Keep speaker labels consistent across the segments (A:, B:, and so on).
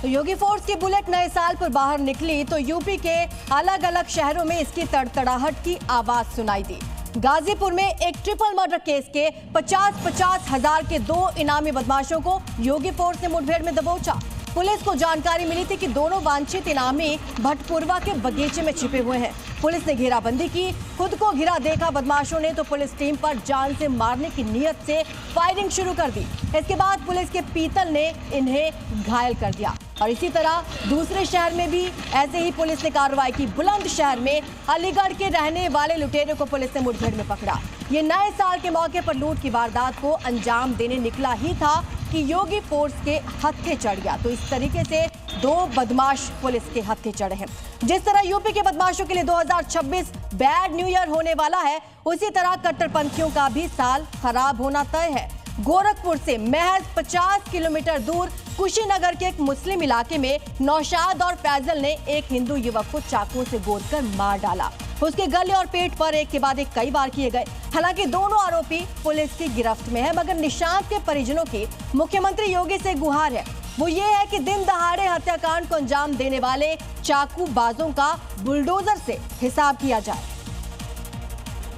A: तो योगी फोर्स की बुलेट नए साल पर बाहर निकली तो यूपी के अलग अलग शहरों में इसकी तड़तड़ाहट की आवाज सुनाई दी। गाजीपुर में एक ट्रिपल मर्डर केस के 50-50 हजार के 2 इनामी बदमाशों को योगी फोर्स ने मुठभेड़ में दबोचा। पुलिस को जानकारी मिली थी कि दोनों वांछित इनामी भटपुरवा के बगीचे में छिपे हुए हैं। पुलिस ने घेराबंदी की। खुद को घिरा देखा बदमाशों ने तो पुलिस टीम पर जान से मारने की नीयत से फायरिंग शुरू कर दी। इसके बाद पुलिस के पीतल ने इन्हें घायल कर दिया। और इसी तरह दूसरे शहर में भी ऐसे ही पुलिस ने कार्रवाई की। बुलंदशहर में अलीगढ़ के रहने वाले लुटेरों को पुलिस ने मुठभेड़ में पकड़ा। ये नए साल के मौके पर लूट की वारदात को अंजाम देने निकला ही था कि योगी फोर्स के हत्थे चढ़ गया। तो इस तरीके से 2 बदमाश पुलिस के हत्थे चढ़े हैं। जिस तरह यूपी के बदमाशों के लिए 2026 बैड न्यू ईयर होने वाला है, उसी तरह कट्टरपंथियों का भी साल खराब होना तय है। गोरखपुर से महज 50 किलोमीटर दूर कुशीनगर के एक मुस्लिम इलाके में नौशाद और फैजल ने एक हिंदू युवक को चाकू से गोदकर मार डाला। उसके गले और पेट पर एक के बाद एक कई वार किए गए। हालांकि दोनों आरोपी पुलिस की गिरफ्त में है, मगर निशांत के परिजनों की मुख्यमंत्री योगी से गुहार है। वो ये है कि दिन दहाड़े हत्याकांड को अंजाम देने वाले चाकूबाजों का बुलडोजर से हिसाब किया जाए।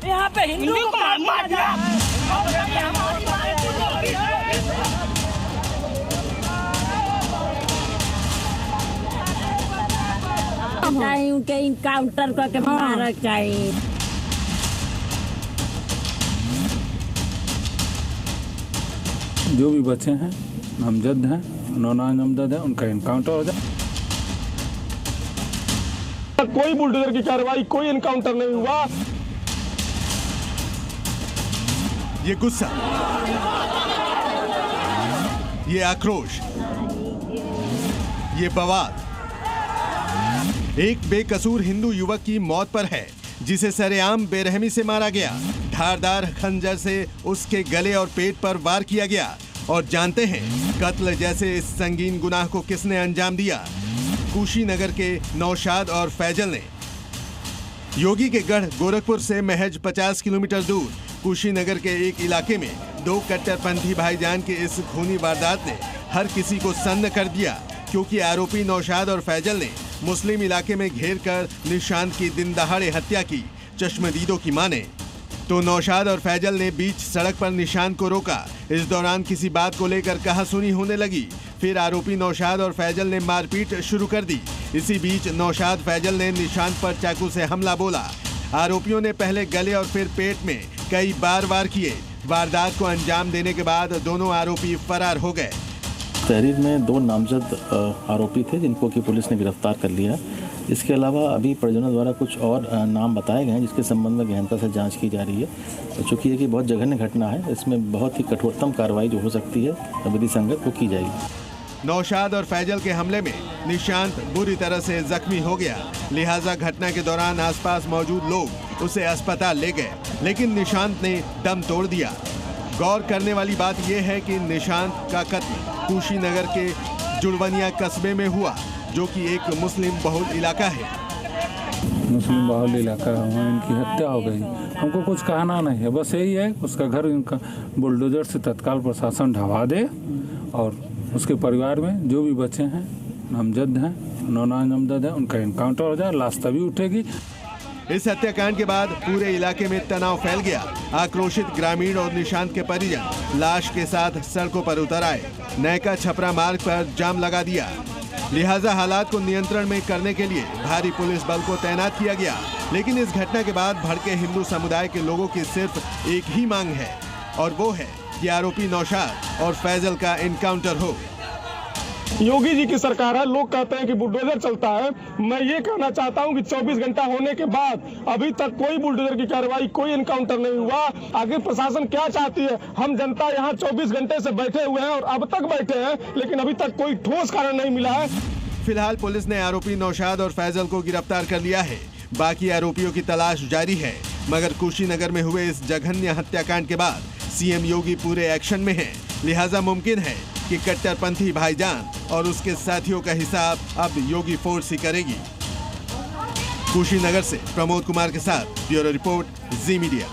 B: यहाँ पे हिंदू को मार दिया।
C: उनके इनकाउंटर करके मारा चाहिए।
D: जो भी बच्चे हैं नामजद हैं, नामजद है, उनका इनकाउंटर हो जाए।
E: कोई बुलडोजर की कार्रवाई, कोई इनकाउंटर नहीं हुआ।
F: ये गुस्सा, ये आक्रोश, ये बवाल एक बेकसूर हिंदू युवक की मौत पर है, जिसे सरेआम बेरहमी से मारा गया। धारदार खंजर से उसके गले और पेट पर वार किया गया। और जानते हैं कत्ल जैसे इस संगीन गुनाह को किसने अंजाम दिया? कुशीनगर के नौशाद और फैजल ने। योगी के गढ़ गोरखपुर से महज 50 किलोमीटर दूर कुशीनगर के एक इलाके में 2 कट्टरपंथी भाईजान के इस खूनी वारदात ने हर किसी को सन्न कर दिया, क्योंकि आरोपी नौशाद और फैजल ने मुस्लिम इलाके में घेर कर निशांत की दिन दहाड़े हत्या की। चश्मदीदों की माने तो नौशाद और फैजल ने बीच सड़क पर निशांत को रोका। इस दौरान किसी बात को लेकर कहासुनी होने लगी। फिर आरोपी नौशाद और फैजल ने मारपीट शुरू कर दी। इसी बीच नौशाद फैजल ने निशांत पर चाकू से हमला बोला। आरोपियों ने पहले गले और फिर पेट में कई बार वार किए। वारदात को अंजाम देने के बाद दोनों आरोपी फरार हो गए।
G: तहरीर में 2 नामजद आरोपी थे, जिनको कि पुलिस ने गिरफ्तार कर लिया। इसके अलावा अभी परिजनों द्वारा कुछ और नाम बताए गए हैं, जिसके संबंध में गहनता से जांच की जा रही है। तो चूँकि ये कि बहुत जघन्य घटना है, इसमें बहुत ही कठोरतम कार्रवाई जो हो सकती है विधि संगत वो की जाएगी।
F: नौशाद और फैजल के हमले में निशांत बुरी तरह से जख्मी हो गया, लिहाजा घटना के दौरान आसपास मौजूद लोग उसे अस्पताल ले गए, लेकिन निशांत ने दम तोड़ दिया। गौर करने वाली बात यह है कि निशांत का कत्ल कुशीनगर के जुड़वनिया कस्बे में हुआ, जो कि एक मुस्लिम बहुल इलाका है।
D: मुस्लिम बहुल इलाका है, वहाँ इनकी हत्या हो गई। हमको कुछ कहना नहीं है, बस यही है उसका घर इनका बुलडोजर से तत्काल प्रशासन ढवा दे और उसके परिवार में जो भी बच्चे हैं नामजद हैं, नामजद हैं, उनका इनकाउंटर हो जाए, लाश तभी उठेगी।
F: इस हत्याकांड के बाद पूरे इलाके में तनाव फैल गया। आक्रोशित ग्रामीण और निशांत के परिजन लाश के साथ सड़कों पर उतर आए। नैका छपरा मार्ग पर जाम लगा दिया। लिहाजा हालात को नियंत्रण में करने के लिए भारी पुलिस बल को तैनात किया गया। लेकिन इस घटना के बाद भड़के हिंदू समुदाय के लोगों की सिर्फ एक ही मांग है, और वो है कि आरोपी नौशाद और फैजल का इनकाउंटर हो।
E: योगी जी की सरकार है, लोग कहते हैं कि बुलडोजर चलता है। मैं ये कहना चाहता हूं कि 24 घंटा होने के बाद अभी तक कोई बुलडोजर की कार्रवाई, कोई इनकाउंटर नहीं हुआ। आगे प्रशासन क्या चाहती है? हम जनता यहाँ 24 घंटे से बैठे हुए हैं और अब तक बैठे हैं, लेकिन अभी तक कोई ठोस कारण नहीं मिला है।
F: फिलहाल पुलिस ने आरोपी नौशाद और फैजल को गिरफ्तार कर लिया है। बाकी आरोपियों की तलाश जारी है। मगर कुशीनगर में हुए इस जघन्य हत्याकांड के बाद सीएम योगी पूरे एक्शन में हैं। लिहाजा मुमकिन है कि कट्टरपंथी भाईजान और उसके साथियों का हिसाब अब योगी फोर्स ही करेगी। कुशीनगर से प्रमोद कुमार के साथ ब्यूरो रिपोर्ट, जी मीडिया।